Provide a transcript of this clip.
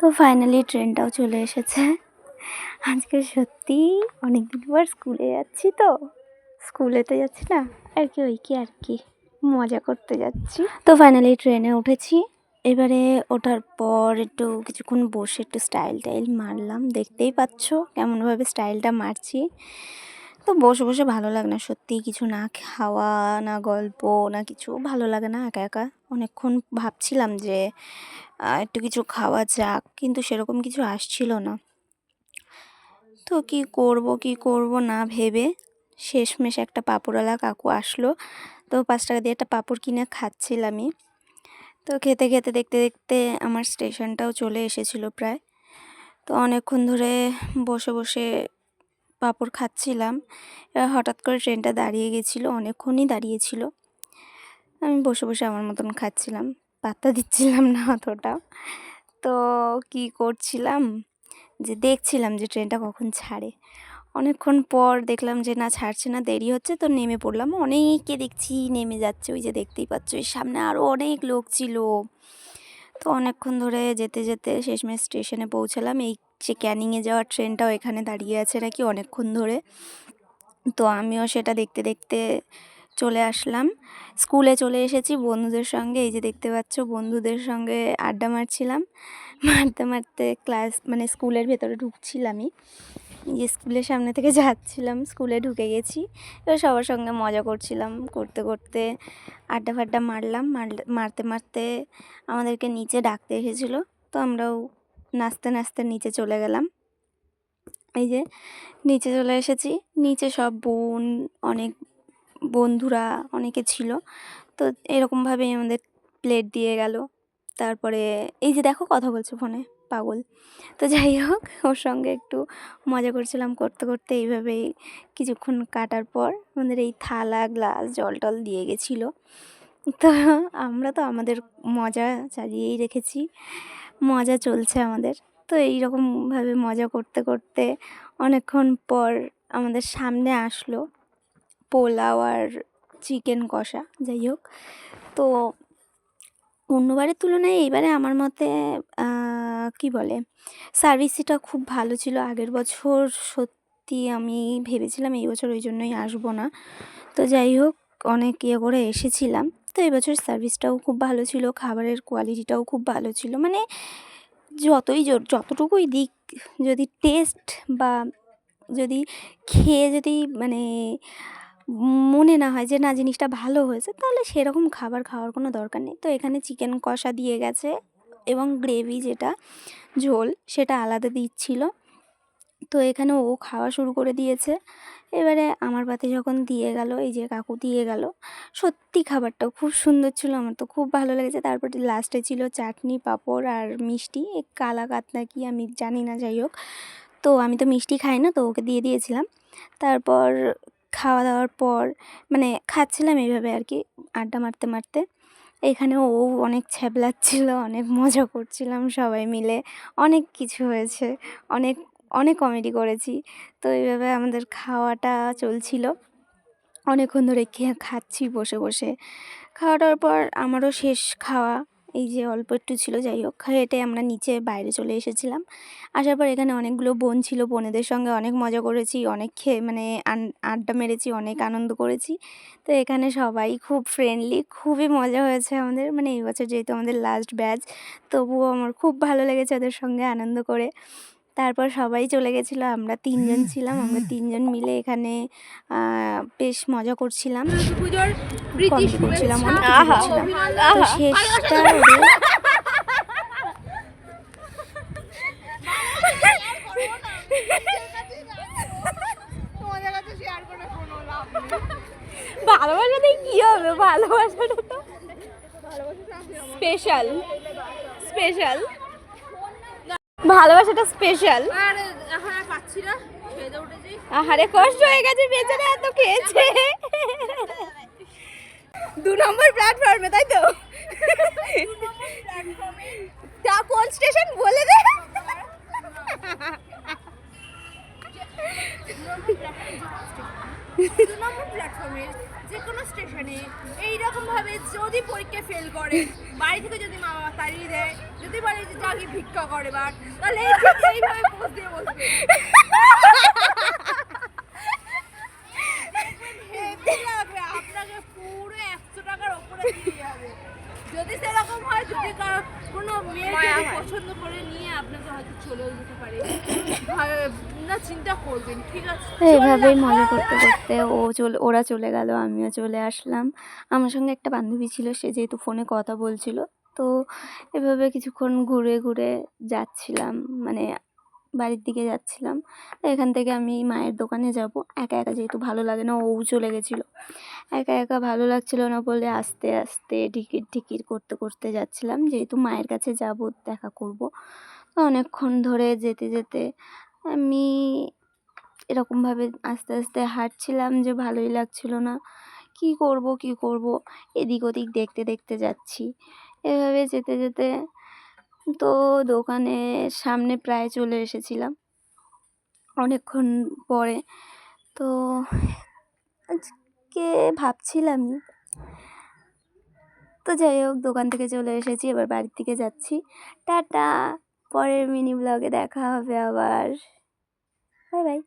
তো ফাইনালি ট্রেনটাও চলে এসেছে। আজকে সত্যি অনেকদিন পর স্কুলে যাচ্ছি, তো স্কুলেতে যাচ্ছি না আর কি মজা করতে যাচ্ছি। তো ফাইনালি ট্রেনে উঠেছি। এবারে ওঠার পর একটু কিছুক্ষণ বসে একটু স্টাইল মারলাম। দেখতেই পাচ্ছ কেমনভাবে স্টাইলটা মারছি। তো বসে বসে ভালো লাগে না সত্যি, কিছু না খাওয়া না গল্প না কিছু ভালো লাগে না। একা একা অনেকক্ষণ ভাবছিলাম যে একটু কিছু খাওয়া যাক, কিন্তু সেরকম কিছু আসছিল না। তো কি করব না ভেবে শেষমেশ একটা পাঁপড়ওয়ালা কাকু আসলো। তো 5 টাকা দিয়ে একটা পাঁপড় কিনে খাচ্ছিলামই। তো খেতে খেতে দেখতে দেখতে আমার স্টেশনটাও চলে এসেছিল প্রায়। তো অনেকক্ষণ ধরে বসে বসে পাঁপড় খাচ্ছিলাম। এবার হঠাৎ করে ট্রেনটা দাঁড়িয়ে গেছিলো, অনেকক্ষণই দাঁড়িয়েছিল। আমি বসে বসে আমার মতন খাচ্ছিলাম, পাত্তা দিচ্ছিলাম না অতটা। তো কি করছিলাম যে দেখছিলাম যে ট্রেনটা কখন ছাড়ে। অনেকক্ষণ পর দেখলাম যে না ছাড়ছে না, দেরি হচ্ছে। তো নেমে পড়লাম। অনেকে দেখছি নেমে যাচ্ছে, ওই যে দেখতেই পাচ্ছ এর সামনে আরও অনেক লোক ছিল। তো অনেকক্ষণ ধরে যেতে যেতে শেষমেশ স্টেশনে পৌঁছালাম। এই যে ক্যানিংয়ে যাওয়ার ট্রেনটাও এখানে দাঁড়িয়ে আছে নাকি অনেকক্ষণ ধরে। তো আমিও সেটা দেখতে দেখতে চলে আসলাম। স্কুলে চলে এসেছি বন্ধুদের সঙ্গে। এই যে দেখতে পাচ্ছ বন্ধুদের সঙ্গে আড্ডা মারছিলাম। মারতে মারতে ক্লাস মানে স্কুলের ভেতরে ঢুকছিলামই, যে স্কুলের সামনে থেকে যাচ্ছিলাম, স্কুলে ঢুকে গেছি। এবার সবার সঙ্গে মজা করছিলাম, করতে করতে আড্ডা ফাড্ডা মারতে মারতে আমাদেরকে নিচে ডাকতে এসেছিলো। তো আমরাও নাচতে নাচতে নিচে চলে গেলাম। এই যে নিচে চলে এসেছি। নিচে সব অনেক বন্ধুরা অনেকে ছিল। তো এরকমভাবেই আমাদের প্লেট দিয়ে গেল। তারপরে এই যে দেখো কথা বলছে ফোনে, পাগল। তো যাই হোক, ওর সঙ্গে একটু মজা করছিলাম, করতে করতে এইভাবেই কিছুক্ষণ কাটার পর আমাদের এই থালা গ্লাস জল টল দিয়ে গেছিলো। তো আমরা তো আমাদের মজা চালিয়েই রেখেছি, মজা চলছে আমাদের। তো এইরকমভাবে মজা করতে করতে অনেকক্ষণ পর আমাদের সামনে আসলো পোলাও আর চিকেন কষা। যাই হোক, তো অন্যবারের তুলনায় এইবারে আমার মতে কি বলে সার্ভিসটা খুব ভালো ছিল। আগের বছর সত্যি আমি ভেবেছিলাম এই বছর ওই জন্যই আসবো না। তো যাই হোক, অনেক করে এসেছিলাম। তো এবছর সার্ভিসটাও খুব ভালো ছিল, খাবারের কোয়ালিটিটাও খুব ভালো ছিল। মানে যতটুকুই দিক, যদি টেস্ট বা যদি খেয়ে যদি মানে মনে না হয় যে না জিনিসটা ভালো হয়েছে, তাহলে সেরকম খাবার খাওয়ার কোনো দরকার নেই। তো এখানে চিকেন কষা দিয়ে গেছে এবং গ্রেভি যেটা ঝোল সেটা আলাদা দিচ্ছিল। তো এখানে ও খাওয়া শুরু করে দিয়েছে। এবারে আমার পাতে যখন দিয়ে গেল, এই যে কাকু দিয়ে গেল, সত্যি খাবারটাও খুব সুন্দর ছিল, আমার তো খুব ভালো লেগেছে। তারপর লাস্টে ছিল চাটনি পাঁপড় আর মিষ্টি, কালাকাত নাকি আমি জানি না। যাই হোক, তো আমি তো মিষ্টি খাই না, তো ওকে দিয়ে দিয়েছিলাম। তারপর খাওয়া দাওয়ার পর মানে খাচ্ছিলাম এইভাবে আর কি, আড্ডা মারতে মারতে। এখানে ও অনেক ছ্যাবলাচ্ছিল, অনেক মজা করছিলাম সবাই মিলে, অনেক কিছু হয়েছে, অনেক অনেক কমেডি করেছি। তো এইভাবে আমাদের খাওয়াটা চলছিল, অনেকক্ষণ ধরে খাচ্ছি বসে বসে। খাওয়াটার পর আমারও শেষ খাওয়া, এই যে অল্প একটু ছিল। যাই হোক, হেঁটে আমরা নিচে বাইরে চলে এসেছিলাম। আসার পর এখানে অনেকগুলো বোন ছিল, বোনেদের সঙ্গে অনেক মজা করেছি, অনেক মানে আড্ডা মেরেছি, অনেক আনন্দ করেছি। তো এখানে সবাই খুব ফ্রেন্ডলি, খুবই মজা হয়েছে আমাদের। মানে এই বছর যেহেতু আমাদের লাস্ট ব্যাচ, তবুও আমার খুব ভালো লেগেছে ওদের সঙ্গে আনন্দ করে। তারপর সবাই চলে গেছিলো, আমরা 3 জন ছিলাম। আমরা 3 জন মিলে এখানে বেশ মজা করছিলাম, কমেডি করছিলাম, অনেক কিছু করছিলাম। তো শেষটা ভালোবাসাটাই কি হবে, ভালোবাসাটা তো স্পেশাল স্পেশাল, ভালোবাসাটা স্পেশাল। আহারে কষ্ট হয়ে গেছে, বেচারা এত খেয়েছে। 2 নম্বর প্ল্যাটফর্মে, তাই তো? তা কোন স্টেশন বলে দে। যে কোনো স্টেশনে এইরকম ভাবে যদি পরীক্ষা ফেল করে, বাড়ি থেকে যদি মা বাবা তাড়িয়ে দেয়, যদি বলে যে জাগি ভিক্ষা করে বার, তাহলে এই ঠিক এইভাবে পোজ দিয়ে বসবে। হেভি লাগবে, আপনাকে পুরো 100 টাকার ওপরে দিয়ে যাবে। যদি সেরকম হয়, যদি কোনো মেয়ে যদি পছন্দ করে নিয়ে আপনাকে হয়তো চলেও যেতে পারে, না চিন্তা করবেন, ঠিক আছে? এভাবেই মজা করতে করতে ওরা চলে গেল, আমিও চলে আসলাম। আমার সঙ্গে একটা বান্ধবী ছিল, সে যেহেতু ফোনে কথা বলছিল, তো এভাবে কিছুক্ষণ ঘুরে ঘুরে যাচ্ছিলাম, মানে বাড়ির দিকে যাচ্ছিলাম। এখান থেকে আমি মায়ের দোকানে যাব, একা একা যেহেতু ভালো লাগে না, ও চলে গেছিলো, একা একা ভালো লাগছিল না বলে আস্তে আস্তে ঢিকির ঢিকির করতে করতে যাচ্ছিলাম, যেহেতু মায়ের কাছে যাব, দেখা করব। তো অনেকক্ষণ ধরে যেতে যেতে আমি এরকমভাবে আস্তে আস্তে হাঁটছিলাম যে ভালোই লাগছিল না, কি করব কি করব, এদিক ওদিক দেখতে দেখতে যাচ্ছি। এভাবে যেতে যেতে তো দোকানের সামনে প্রায় চলে এসেছিলাম অনেকক্ষণ পরে। তো আজকে ভাবছিলামই, তো যাই হোক দোকান থেকে চলে এসেছি, এবার বাড়ির দিকে যাচ্ছি। টাটা, পরের মিনি ব্লগে দেখা হবে আবার, বাই বাই।